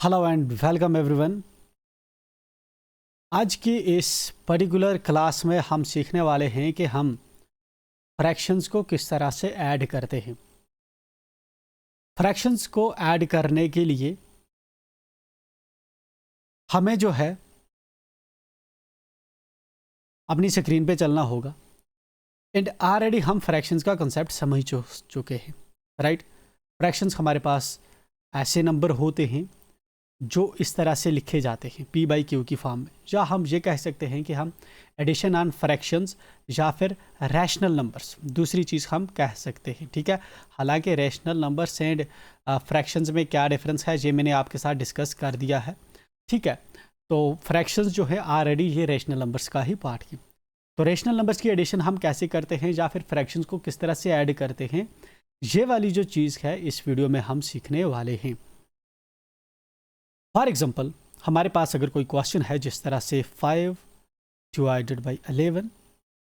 Hello and welcome everyone. आज की इस पर्टिकुलर क्लास में हम सीखने वाले हैं कि हम फ्रैक्शंस को किस तरह से ऐड करते हैं। फ्रैक्शंस को ऐड करने के लिए हमें जो है अपनी स्क्रीन पे चलना होगा एंड ऑलरेडी हम फ्रैक्शंस का कंसेप्ट समझ चुके हैं, राइट। फ्रैक्शंस हमारे पास ऐसे नंबर होते हैं जो इस तरह से लिखे जाते हैं पी बाई क्यू की फॉर्म में, या हम ये कह सकते हैं कि हम एडिशन ऑन फ्रैक्शंस या फिर रैशनल नंबर्स दूसरी चीज़ हम कह सकते हैं, ठीक है। हालांकि रैशनल नंबर्स एंड फ्रैक्शंस में क्या डिफरेंस है ये मैंने आपके साथ डिस्कस कर दिया है, ठीक है। तो फ्रैक्शंस जो है ऑलरेडी ये रैशनल नंबर्स का ही पार्ट है। तो रैशनल नंबर्स की एडिशन हम कैसे करते हैं या फिर फ्रैक्शंस को किस तरह से ऐड करते हैं, ये वाली जो चीज़ है इस वीडियो में हम सीखने वाले हैं। फॉर एग्जाम्पल हमारे पास अगर कोई क्वेश्चन है जिस तरह से 5 divided by 11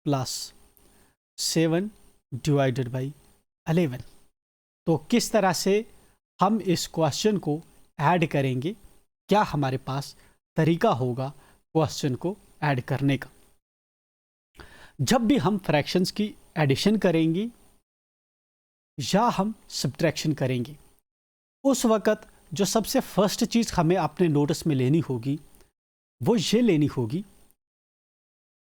plus 7 divided by 11, तो किस तरह से हम इस क्वेश्चन को ऐड करेंगे, क्या हमारे पास तरीका होगा क्वेश्चन को ऐड करने का। जब भी हम फ्रैक्शंस की एडिशन करेंगे या हम सब्ट्रैक्शन करेंगे, उस वक़्त जो सबसे फर्स्ट चीज़ हमें अपने नोटिस में लेनी होगी वो ये लेनी होगी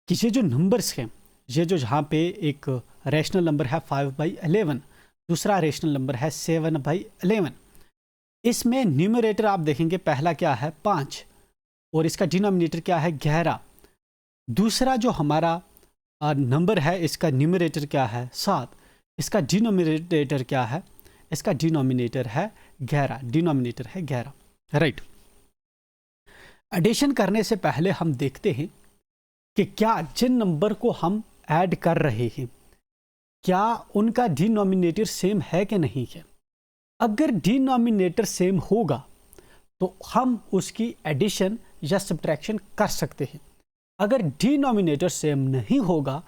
कि ये जो नंबर्स हैं, ये जो जहाँ पे एक रैशनल नंबर है 5/11, दूसरा रैशनल नंबर है 7/11, इसमें न्यूमरेटर आप देखेंगे पहला क्या है 5 और इसका डिनोमिनेटर क्या है 11। दूसरा जो हमारा नंबर है इसका न्यूमरेटर क्या है 7, इसका डिनोमिनेटर क्या है, इसका डिनोमिनेटर है 11, डिनोमिनेटर है 11, राइट। एडिशन करने से पहले हम देखते हैं कि क्या जिन नंबर को हम ऐड कर रहे हैं क्या उनका डिनोमिनेटर सेम है कि नहीं है। अगर डिनोमिनेटर सेम होगा तो हम उसकी एडिशन या सब्ट्रैक्शन कर सकते हैं। अगर डिनोमिनेटर सेम नहीं होगा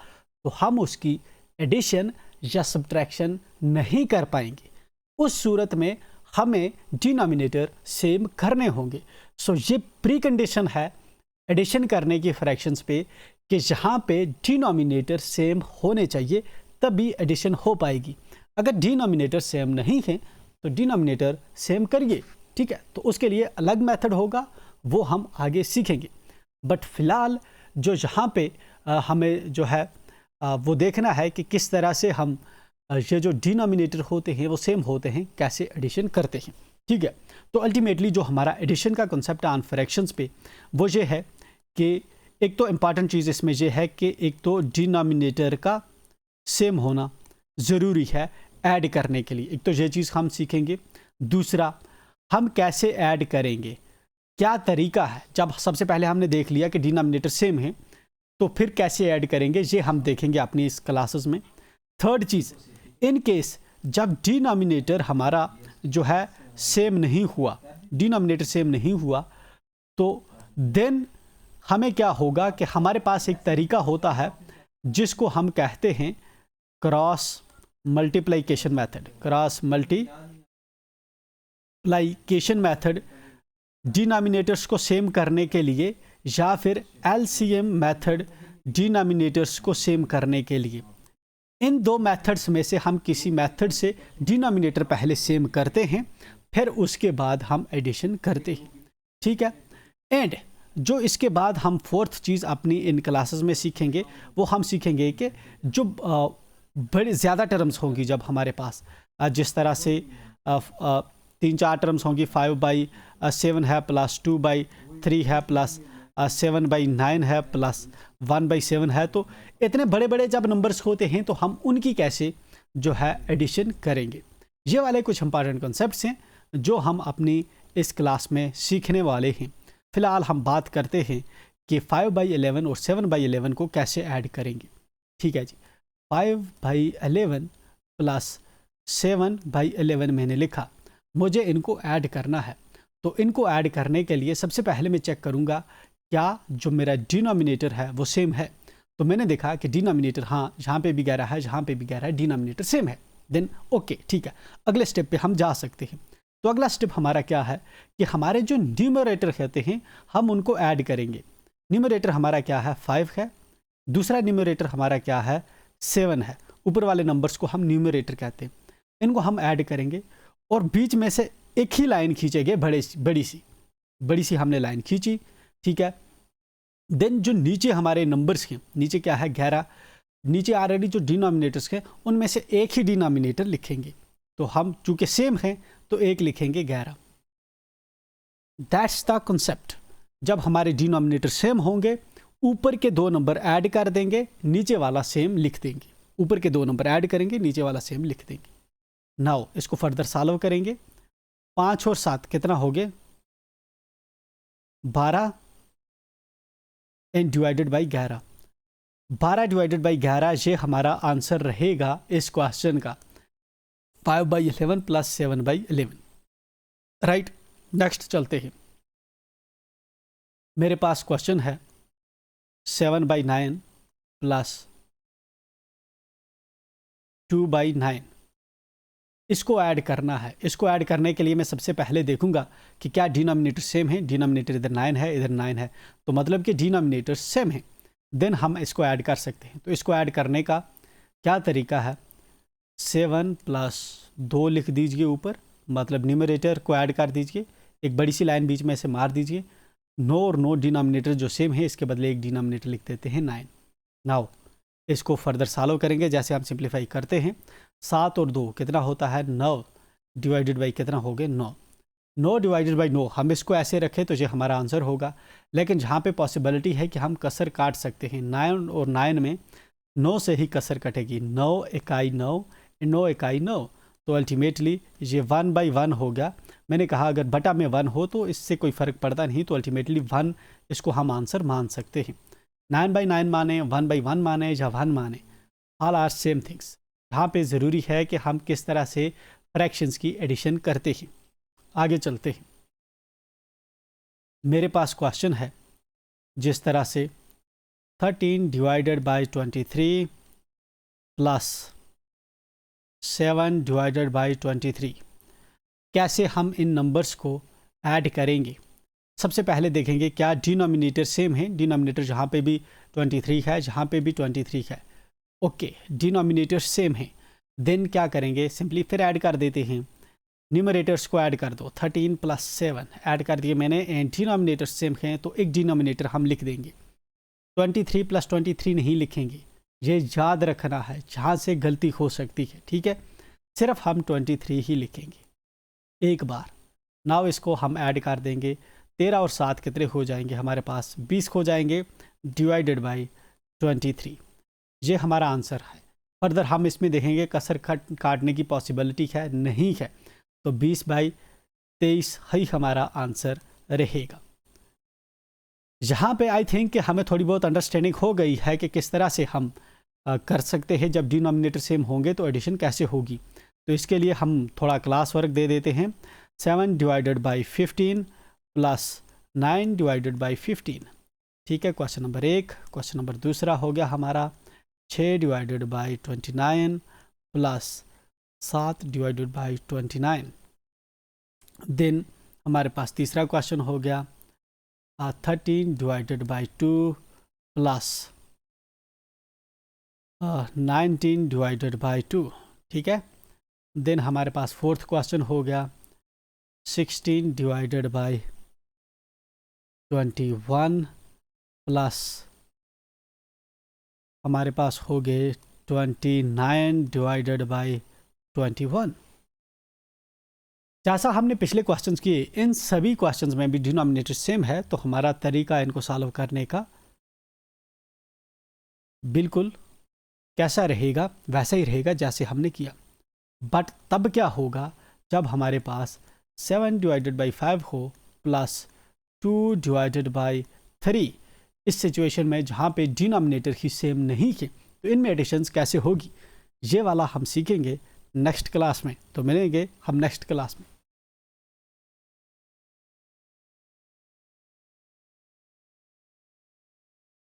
तो हम उसकी एडिशन या सब्ट्रैक्शन नहीं कर पाएंगे। उस सूरत में हमें डिनोमिनेटर सेम करने होंगे। सो ये प्री कंडीशन है एडिशन करने की फ्रैक्शंस पे कि जहाँ पे डिनोमिनेटर सेम होने चाहिए तभी एडिशन हो पाएगी। अगर डिनोमिनेटर सेम नहीं है तो डिनोमिनेटर सेम करिए, ठीक है। तो उसके लिए अलग मेथड होगा, वो हम आगे सीखेंगे। बट फिलहाल जो यहाँ पे हमें जो है वो देखना है कि किस तरह से हम ये जो डिनोमिनेटर होते हैं वो सेम होते हैं, कैसे एडिशन करते हैं, ठीक है। तो अल्टीमेटली जो हमारा एडिशन का कॉन्सेप्ट ऑन फ्रैक्शंस पे वो ये है कि एक तो इम्पॉर्टेंट चीज़ इसमें ये है कि एक तो डिनोमिनेटर का सेम होना ज़रूरी है ऐड करने के लिए, एक तो ये चीज़ हम सीखेंगे। दूसरा हम कैसे ऐड करेंगे, क्या तरीका है। जब सबसे पहले हमने देख लिया कि डिनोमिनेटर सेम है तो फिर कैसे ऐड करेंगे ये हम देखेंगे अपनी इस क्लासेस में। थर्ड चीज़, इन केस जब डिनोमिनेटर हमारा जो है सेम नहीं हुआ, डिनोमिनेटर सेम नहीं हुआ, तो देन हमें क्या होगा कि हमारे पास एक तरीका होता है जिसको हम कहते हैं cross multiplication method. Cross multiplication method denominators को सेम करने के लिए, या फिर एलसीएम मेथड डिनोमिनेटर्स को सेम करने के लिए। इन दो मेथड्स में से हम किसी मेथड से डिनोमिनेटर पहले सेम करते हैं, फिर उसके बाद हम एडिशन करते हैं, ठीक है। एंड जो इसके बाद हम फोर्थ चीज़ अपनी इन क्लासेस में सीखेंगे वो हम सीखेंगे कि जो बड़े ज़्यादा टर्म्स होंगी जब हमारे पास, जिस तरह से 3-4 टर्म्स होंगी, 5/7 है प्लस 2/3 है प्लस 7/9 है प्लस 1/7 है, तो इतने बड़े बड़े जब नंबर्स होते हैं तो हम उनकी कैसे जो है एडिशन करेंगे। ये वाले कुछ इंपॉर्टेंट कॉन्सेप्ट्स हैं जो हम अपनी इस क्लास में सीखने वाले हैं। फ़िलहाल हम बात करते हैं कि 5/11 और 7/11 को कैसे ऐड करेंगे, ठीक है जी। 5/11 प्लस 7/11 मैंने लिखा, मुझे इनको ऐड करना है। तो इनको ऐड करने के लिए सबसे पहले मैं चेक करूँगा क्या जो मेरा डिनोमिनेटर है वो सेम है। तो मैंने देखा कि डिनोमिनेटर हाँ यहाँ पे भी 11 है, यहाँ पे भी 11 है, डिनोमिनेटर सेम है, देन ओके, ठीक है। अगले स्टेप पे हम जा सकते हैं। तो अगला स्टेप हमारा क्या है कि हमारे जो न्यूमरेटर कहते हैं हम उनको ऐड करेंगे। न्यूमरेटर हमारा क्या है 5 है, दूसरा न्यूमरेटर हमारा क्या है 7 है। ऊपर वाले नंबर्स को हम न्यूमरेटर कहते हैं, इनको हम ऐड करेंगे और बीच में से एक ही लाइन खींचेंगे, बड़ी सी हमने लाइन खींची, ठीक है। देन जो नीचे हमारे नंबर्स हैं, नीचे क्या है 11, नीचे ऑलरेडी जो डिनोमिनेटर्स हैं उनमें से एक ही डिनोमिनेटर लिखेंगे। तो हम चूंकि सेम हैं तो एक लिखेंगे 11। That's the concept. जब हमारे डिनोमिनेटर सेम होंगे ऊपर के 2 नंबर ऐड कर देंगे, नीचे वाला सेम लिख देंगे। ऊपर के 2 नंबर ऐड करेंगे, नीचे वाला सेम लिख देंगे। नाउ इसको फर्दर सॉल्व करेंगे। 5 और 7 कितना हो गए 12 and divided by 11। 12 divided by 11 ये हमारा आंसर रहेगा इस क्वेश्चन का 5/11 प्लस 7/11। राइट, नेक्स्ट चलते हैं। मेरे पास क्वेश्चन है 7/9 प्लस 2/9। इसको ऐड करना है। इसको ऐड करने के लिए मैं सबसे पहले देखूंगा कि क्या डिनोमिनेटर सेम है। डिनोमिनेटर इधर 9 है, इधर 9 है, तो मतलब कि डिनोमिनेटर सेम है। देन हम इसको ऐड कर सकते हैं। तो इसको ऐड करने का क्या तरीका है, 7 प्लस 2 लिख दीजिए ऊपर, मतलब न्यूमरेटर को ऐड कर दीजिए, एक बड़ी सी लाइन बीच में से मार दीजिए। 9 और 9 डिनोमिनेटर जो सेम है इसके बदले एक डिनोमिनेटर लिख देते हैं 9। नाउ इसको फर्दर सॉल्व करेंगे जैसे हम सिंप्लीफाई करते हैं। 7 और 2 कितना होता है 9, डिवाइडेड बाई कितना हो गए 9। 9 डिवाइडेड बाई 9 हम इसको ऐसे रखें तो ये हमारा आंसर होगा। लेकिन जहाँ पे पॉसिबिलिटी है कि हम कसर काट सकते हैं, 9 और 9 में 9 से ही कसर कटेगी। 9 इकाई 9, 9 इकाई 9, तो अल्टीमेटली ये 1/1 हो गया। मैंने कहा अगर बटा में 1 हो तो इससे कोई फ़र्क पड़ता नहीं, तो अल्टीमेटली 1 इसको हम आंसर मान सकते हैं। 9/9 माने, 1/1 माने या 1 माने, ऑल आर सेम थिंग्स। यहाँ पे ज़रूरी है कि हम किस तरह से फ्रैक्शंस की एडिशन करते हैं। आगे चलते हैं। मेरे पास क्वेश्चन है जिस तरह से 13 divided by 23 plus 7 divided by 23, कैसे हम इन नंबर्स को ऐड करेंगे। सबसे पहले देखेंगे क्या डिनोमिनेटर सेम है। डिनोमिनेटर जहाँ पे भी 23 है, जहाँ पे भी 23 है, ओके, डिनोमिनेटर सेम है। देन क्या करेंगे, सिंपली फिर ऐड कर देते हैं। न्यूमरेटर्स को ऐड कर दो, 13 प्लस 7 ऐड कर दिए मैंने, एंड डिनोमिनेटर सेम हैं तो एक डिनोमिनेटर हम लिख देंगे। 23 प्लस 23 नहीं लिखेंगे, ये याद रखना है, जहाँ से गलती हो सकती है, ठीक है। सिर्फ हम 23 ही लिखेंगे एक बार। नाउ इसको हम ऐड कर देंगे। 13 और 7 कितने हो जाएंगे हमारे पास 20 हो जाएंगे, डिवाइडेड बाई 23। ये हमारा आंसर है। फर्दर हम इसमें देखेंगे कसर काटने की पॉसिबिलिटी है, नहीं है, तो 20/23 ही हमारा आंसर रहेगा। यहाँ पे आई थिंक कि हमें थोड़ी बहुत अंडरस्टैंडिंग हो गई है कि किस तरह से हम कर सकते हैं जब डिनोमिनेटर सेम होंगे तो एडिशन कैसे होगी। तो इसके लिए हम थोड़ा क्लास वर्क दे देते हैं। 7 divided by 15 plus 9 divided by 15, ठीक है, क्वेश्चन नंबर 1। क्वेश्चन नंबर दूसरा हो गया हमारा 6 divided by 29 plus 7 divided by 29। Then हमारे पास तीसरा क्वेश्चन हो गया 13 divided by 2 plus 19 divided by 2, ठीक है। देन हमारे पास फोर्थ क्वेश्चन हो गया 16 डिवाइडेड बाई 21 प्लस हमारे पास हो गए 29 डिवाइडेड बाई 21। जैसा हमने पिछले क्वेश्चंस किए, इन सभी क्वेश्चंस में भी डिनोमिनेटर सेम है, तो हमारा तरीका इनको सॉल्व करने का बिल्कुल कैसा रहेगा, वैसा ही रहेगा जैसे हमने किया। बट तब क्या होगा जब हमारे पास 7 डिवाइडेड बाई 5 हो प्लस 2 डिवाइडेड बाई 3। इस सिचुएशन में जहाँ पे डिनोमिनेटर ही सेम नहीं है तो इनमें एडिशंस कैसे होगी, ये वाला हम सीखेंगे नेक्स्ट क्लास में। तो मिलेंगे हम नेक्स्ट क्लास में।